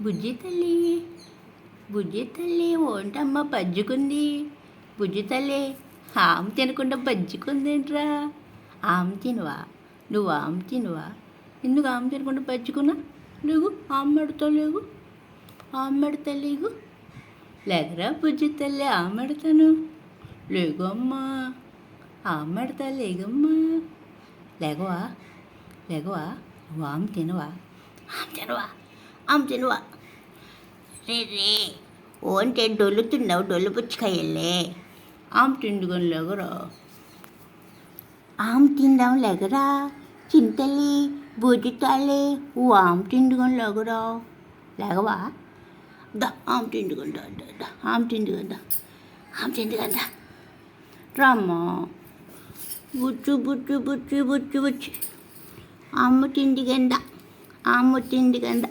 బుజ్జి తల్లి బుజ్జి తల్లి ఓంటమ్మ పజ్జుకుంది. బుజ్జి తల్లి ఆమె తినకుండా బజ్జుకుందేంట్రా? ఆమె తినవా? నువ్వు ఆమె తినవా? ఎందుకు ఆమె తినకుండా బజ్జుకున్నా? లేవు ఆమె పెడతా, లేవు ఆమె పెడతా, లేవు లేకరా బుజ్జి తల్లి ఆమె పెడతాను. లేగు అమ్మా, ఆమె పెడతా, లేగమ్మా. లేగవా లేగవా? నువ్వు ఆమె తినవా? ఆమె తినవా? ఆమె తినవా? రే రే ఓంటే డొల్లుతున్నావు, డొల్లు పుచ్చకాయల్లే. ఆమె తిండుకొని లేగరా, ఆమె తిందాం లేగరా. చింతల్లి బుజ్జి తల్లి ఆమె తిండుకొని లేగరా. లేగవా? దా ఆమె తిండుకొని దా, ఆమె తిండుకొని దా, ఆమె తిండుకొని దా. రామ్మా బుచ్చు బుచ్చు బుచ్చు బుచ్చు బుచ్చి అమ్మ తిండి గంద, అమ్మ తిండి గంద.